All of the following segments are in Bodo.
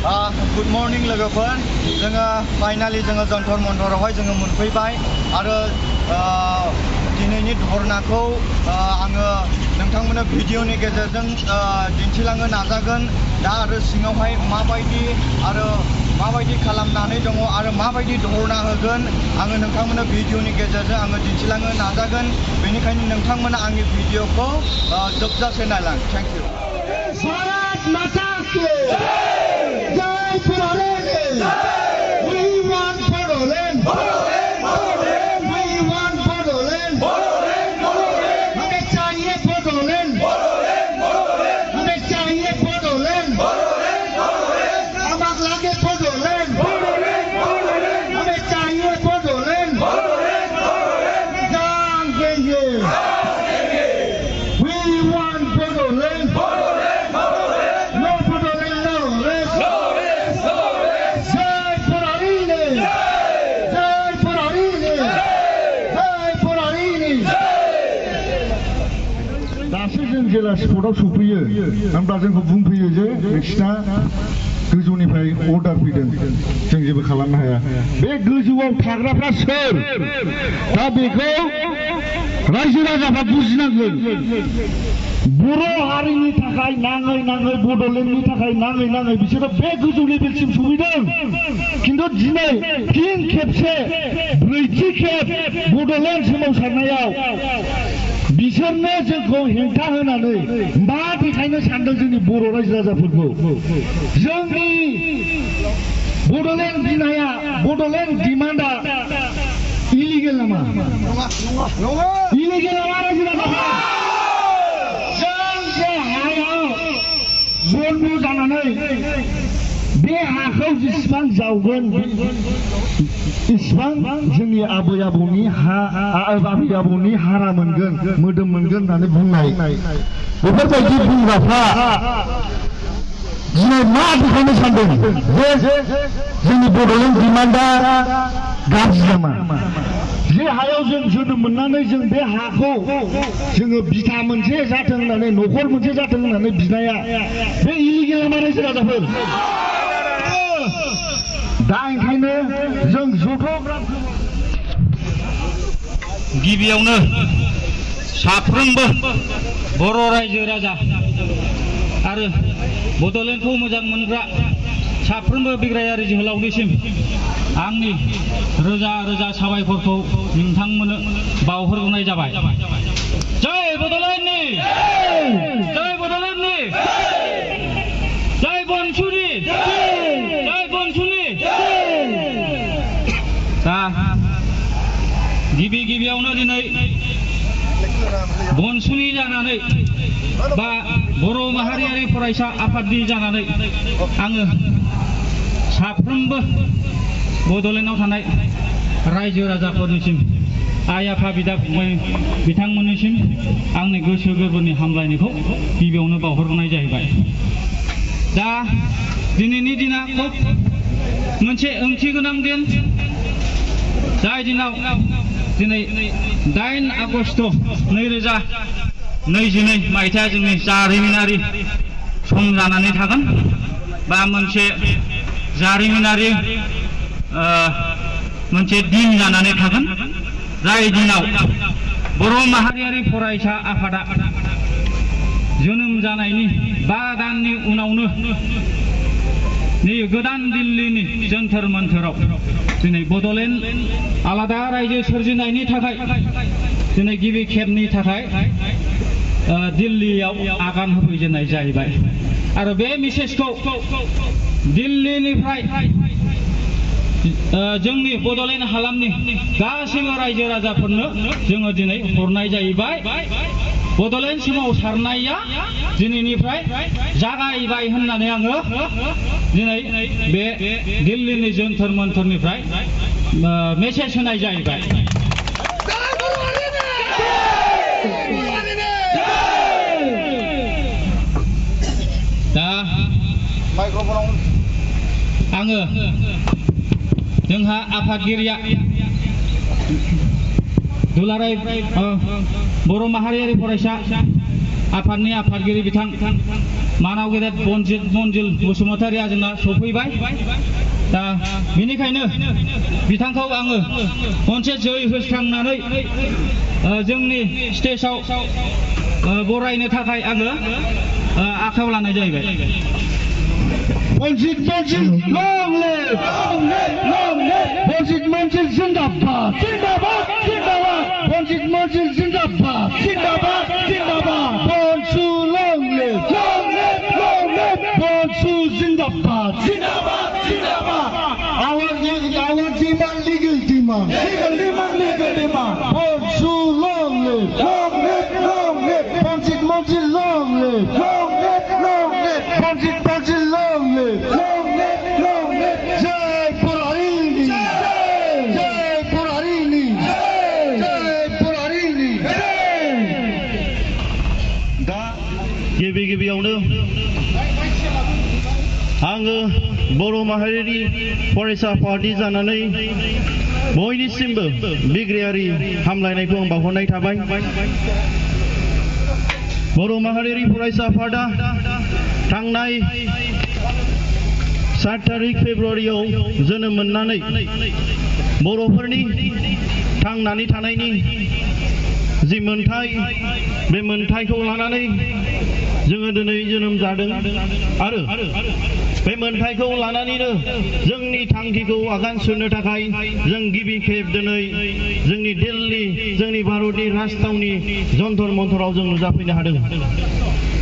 Good morning लोगोफोर जोङो फाइनाली जोङो जन्तर मन्तरावहाय जोङो मोनफैबाय आरो दिनैनि धरनाखौ आङो नोंथांमोननो भिडिअनि गेजेरजों दिन्थिलांनो नाजागोन दा आरो सिङावहाय माबायदि खालामनानै दङ आरो माबायदि धरना होगोन आङो नोंथांमोननो भिडिअनि गेजेरजों आङो दिन्थिलांनो नाजागोन बेनिखायनो नोंथांमोना आंनि भिडिअखौ जोबजासे नायलां थैंक यू भारत माता की जय Bodoland we want Bodoland we want Bodoland हमें चाहिए बोडोलैंड हमें चाहिए बोडोलैंड हमारे लागे बोडोलैंड हमें चाहिए बोडोलैंड जान देंगे we want बोडोलैंड जेला स्पटआव सफैयो होनब्ला जोंखौ बुंफैयो जे नोंसिना गोजौनिफ्राय अर्डार फैदों जों जेबो खालामनो हाया बे गोजौआव थाग्राफ्रा सोर दा बेखौ रायजो राजाफ्रा बुजिनांगोन बर' हारिनि थाखाय नाङै बड'लेण्डनि थाखाय नाङै बिसोरो बे गोजौ लेभेलसिम सफैदों खिन्थु दिनै फिन खेबसे ब्रैथि खेब बड'लेण्ड सोमावसारनायाव बिसोरनो जोंखौ हेंथा होनानै मा देखायनो सानदों जोंनि बर' रायजो राजाफोरखौ जोंनि बड'लेण्ड बिनाया बड'लेण्ड डिमान्डआ इलिगेल नामा इलिगेल नामा रायजो राजाफोर जों जे हायाव जन्म जानानै बे हाखौ जेसेबां जावगोन इसिबां जोंनि आबै आबौनि हारा मोनगोन मोदोम मोनगोन होननानै बुंनाय बेफोरबायदि बुंग्राफ्रा दिनै मा देखायनो सानदों जे जोंनि बड'लेण्ड डिमान्डआ गाज्रि नामा जे हायाव जों जोनोम मोननानै जों बे हाखौ जोङो बिथा मोनसे जाथों होननानै न'खर मोनसे जाथों होननानै बिनाया बे इलिगेल नामा रायजो राजाफोर दा ओंखायनो जों गिबियावनो साफ्रोमबो बर' रायजो राजा आरो बड'लेण्डखौ मोजां मोनग्रा साफ्रोमबो बिग्रायारि जोहोलावनिसिम आंनि रोजा रोजा साबायखरखौ नोंथांमोननो बावहरनाय जाबाय जय बड'लेण्डनि जय बड'लेण्डनि जय बनसुनि दा गिबियावनो दिनै बनसुनि जानानै बा बर' माहारियारि फरायसा आफादनि जानानै आङो साफ्रोमबो बड'लेण्डआव थानाय रायजो राजाफोरनिसिम आइ आफा बिदा फंबाय बिथांमोननिसिम आंनि गोसो गोरबोनि हामलायनायखौ गिबियावनो बावहरनाय जाहैबाय दा दिनैनि दिना खुब मोनसे ओंथि गोनां दिन जाय दिनाव दिनै 8 आगस्ट 2022 मायथाइया जोंनि जारिमिनारि सम जानानै थागोन बा मोनसे जारिमिनारि मोनसे दिन जानानै थागोन जाय दिनाव बर' माहारियारि फरायसा आफादा जोनोम जानायनि 5 दाननि उनावनो गोदान दिल्लीनि जन्तर मन्तराव दिनै बड'लेण्ड आलादा रायजो सोरजिनायनि थाखाय दिनै गिबि खेबनि थाखाय दिल्लीयाव आगान होफैजेननाय जाहैबाय आरो बे मेसेजखौ दिल्लीनिफ्राय जोंनि बड'लेण्ड हालामनि गासैबो रायजो राजाफोरनो जोङो दिनै हरनाय जाहैबाय बड'लेण्ड सोमावसारनाया दिनैनिफ्राय जागायबाय होननानै आङो दिनै बे दिल्लीनि जन्तर मन्तरनिफ्राय मेसेज होनाय जाहैबाय दा आङो जोंहा आफादगिरिया दुलाराय बर' माहारियारि फरायसा आफादनि आफादगिरि बिथां मानाव गेदेर बनजित मन्जिल बसुमतारिया जोंना सफैबाय दा बेनिखायनो बिथांखौ आङो मोनसे जै होस्रांनानै जोंनि स्टेजआव बरायनो थाखाय आङो आखायाव लानाय जाहैबाय Bonjit Bonjit long live Bonjit Bonjit Zindabad Bonjit Bonjit Zindabad Bonsu long live Bonsu Zindabad our demand legal demand Bonsu long live Bonjit Bonjit long live Bonjit Bonjit long live Jai Purarini Jai Purarini Jai Purarini दा गिबियावनो आङो बर' माहारियारि फरायसा आफादनि जानानै बयनिसिमबो बिग्रायारि हामलायनायखौ आं बावहरनाय थाबाय बर' माहारियारि फरायसा आफादा थांनाय 7 तारिख फेब्रुवारियाव जोनोम मोननानै बर'फोरनि थांनानै थानायनि जि मोन्थाय बे मोन्थायखौ लानानै जोङो दिनै जोनोम जादों आरो बे मोन्थायखौ लानानैनो जोंनि थांखिखौ आगान सुरनो थाखाय जों गिबि खेब दिनै जोंनि दिल्ली जोंनि भारतनि राजथावनि जन्तर मन्तराव जों नुजाफैनो हादों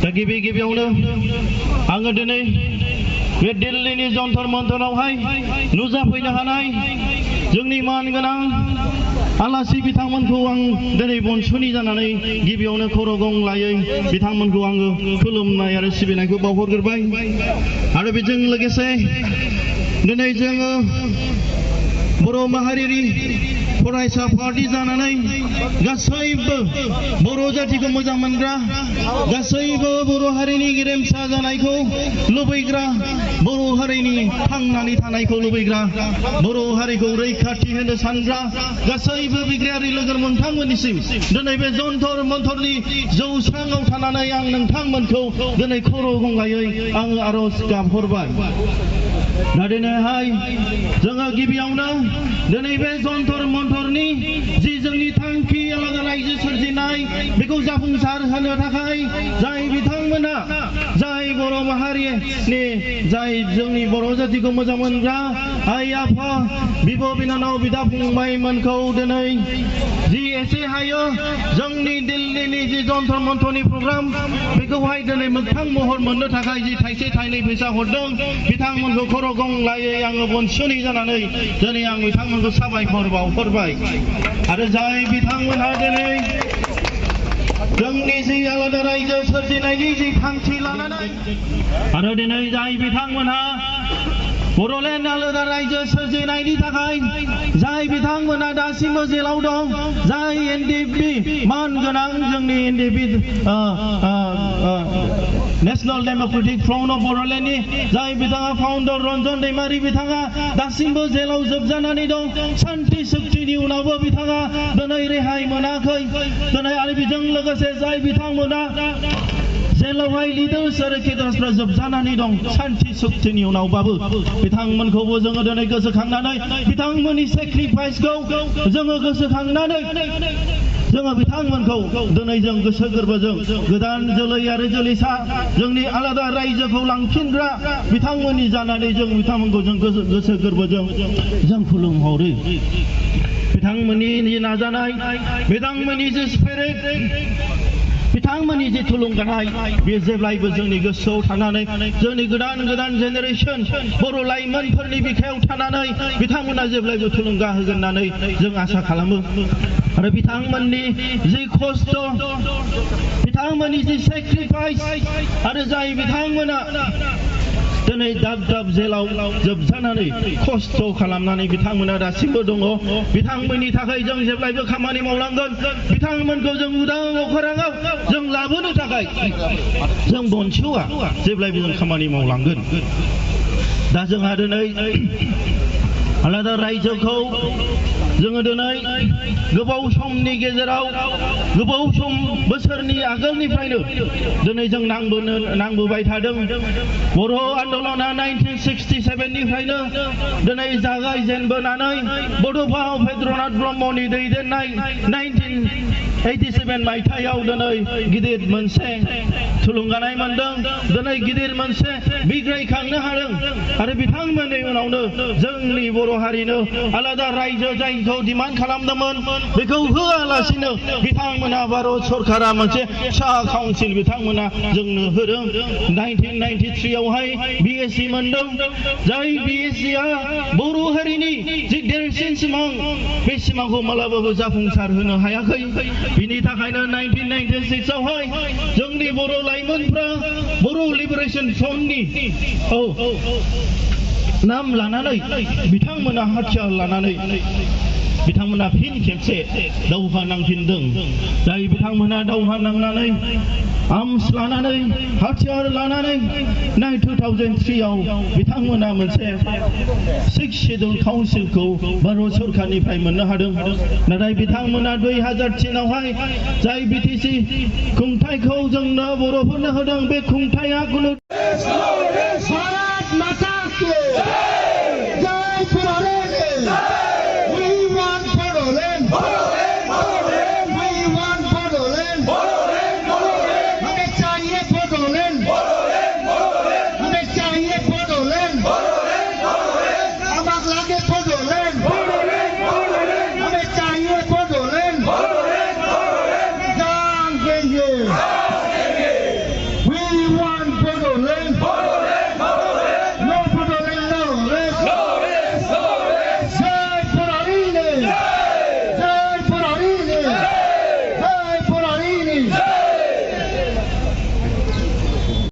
दा गिबियावनो आङो दिनै बे दिल्लीनि जन्तर मन्तरावहाय नुजाफैनो हानाय जोंनि मानगोनां आलासि बिथांमोनखौ आं दिनै बनसुनि जानानै गिबियावनो खर' गंलायै बिथांमोनखौ आङो खुलुमनाय आरो सिबिनायखौ बावहरग्रोबाय आरो बेजों लोगोसे दिनै जोङो बर' माहारियारि फरायसा आफादनि जानानै गासैबो बर' जातिखौ मोजां मोनग्रा गासैबो बर' हारिनि गेरेमसा जानायखौ लुबैग्रा बर' हारिनि थांनानै थानायखौ लुबैग्रा बर' हारिखौ रैखाथि होनो सानग्रा गासैबो बिग्रायारि लोगो नोंथांमोननिसिम दिनै बे जन्तर मन्तरनि जौस्राङाव थानानै आं नोंथांमोनखौ दिनै खर' गंलायै आङो आर'ज गाबहरबाय दा दिनैहाय जोङो गिबियावनो दिनै बे जन्तर मन्तरनि जि जोंनि थांखि आलादा रायजो सोरजिनाय बेखौ जाफुंसार होनो थाखाय जाय बिथांमोना जाय बर' माहारिनि जाय जोंनि बर' जातिखौ मोजां मोनग्रा आइ आफा बिब' बिनानाव बिदा फंबायमोनखौ दिनै जि एसे हायो जोंनि दिल्लीनि जि जन्तर मन्तरनि प्रग्राम बेखौहाय दिनै मोगथां महर मोननो थाखाय जि थाइसे थाइनै फैसा हरदों बिथांमोनखौ खर' गंलायै आङो बनसुनि जानानै दिनै आं बिथांमोनखौ साबायखर बावहरबाय आरो जाय बिथांमोनहा दिनै जोंनि जि आलादा रायजो सोरजिनायनि जि थांखि लानानै आरो दिनै जाय बिथांमोनहा बर'लेण्ड आलादा रायजो सोरजिनायनि थाखाय जाय बिथांमोना दासिमबो जेलाव दं जाय एनडिएफबि मानगोनां जोंनि NDFB national democratic front of बर'लेण्डनि जाय बिथाङा फाउन्डार रन्जन दैमारि बिथाङा दासिमबो जेलाव जोबजानानै दं सान्ति सुक्तिनि उनावबो बिथाङा दिनै रेहाय मोनाखै दिनै आरो बेजों लोगोसे जाय बिथांमोना जेलावहाय लिडार्स आरो केडार्सफ्रा जोबजानानै दं सान्ति सुक्तिनि उनावबाबो बिथांमोनखौबो जोङो दिनै गोसोखांनानै बिथांमोननि सेक्रिफाइसखौ जोङो गोसोखांनानै जोङो बिथांमोनखौ दिनै जों गोसो गोरबोजों गोदान जोलै आरो जोलैसा जोंनि आलादा रायजोखौ लांफिनग्रा बिथांमोननि जानानै जों बिथांमोनखौ जों गोसो गोरबोजों जों खुलुमहरो बिथांमोननि नाजानाय बिथांमोननि जे स्पिरिट बिथांमोननि जे थुलुंगानाय बे जेब्लायबो जोंनि गोसोआव थानानै जोंनि गोदान जेनेरेसन बर' लाइमोनफोरनि बिखायाव थानानै बिथांमोना जेब्लायबो थुलुंगा होगोन होननानै जों आसा खालामो आरो बिथांमोननि जि खस्थ बिथांमोननि जि सेक्रिफाइस आरो जाय बिथांमोना दिनै दाब जेलाव जोबजानानै खस्थ खालामनानै बिथांमोना दासिमबो दङ बिथांमोननि थाखाय जों जेब्लायबो खामानि मावलांगोन बिथांमोनखौ जों उदां अखोराङाव जों लाबोनो थाखाय जों बनसुआ जेब्लायबो जों खामानि मावलांगोन दा जोंहा दिनै आलादा रायजोखौ जोङो दिनै गोबाव समनि गेजेराव गोबाव सम बोसोरनि आगोलनिफ्रायनो दिनै जों नांबोबाय थादों बर' आन्दलना 1967 निफ्रायनो दिनै जागायजेनबोनानै बड'फा उपेन्द्रनाथ ब्रह्मनि दैदेननाय 1987 मायथाइयाव दिनै गिदिर मोनसे थुलुंगानाय मोनदों दिनै गिदिर मोनसे बिग्रायखांनो हादों आरो बिथांमोननि उनावनो जोंनि बर' हारिनो आलादा रायजो जायखौ डिमान्ड खालामदोंमोन बेखौ होआलासिनो बिथांमोना भारत सरकारा मोनसे फिसा काउन्सिल बिथांमोना जोंनो होदों 1993 आवहाय बिएससि मोनदों जाय बिएससिआ बर' हारिनि जि देरसिन सिमां बे सिमांखौ मालाबाबो जाफुंसार होनो हायाखै बिनि थाखायनो 1996 आवहाय जोंनि बर' लाइमोनफ्रा बर' लिबारेशन फ्रन्टनि नाम लानानै बिथांमोना हाथियार लानानै बिथांमोना फिन खेबसे दावहा नांफिनदों जाय बिथांमोना दावहा नांनानै आर्म्स लानानै हाथियार लानानै 2003 आव बिथांमोना मोनसे 6 शेड्युल काउन्सिलखौ भारत सरकारनिफ्राय मोननो हादों नाथाय बिथांमोना 2003 आवहाय जाय बिटिसि खुंथायखौ जोंनो बर'फोरनो होदों बे खुंथाया खुनु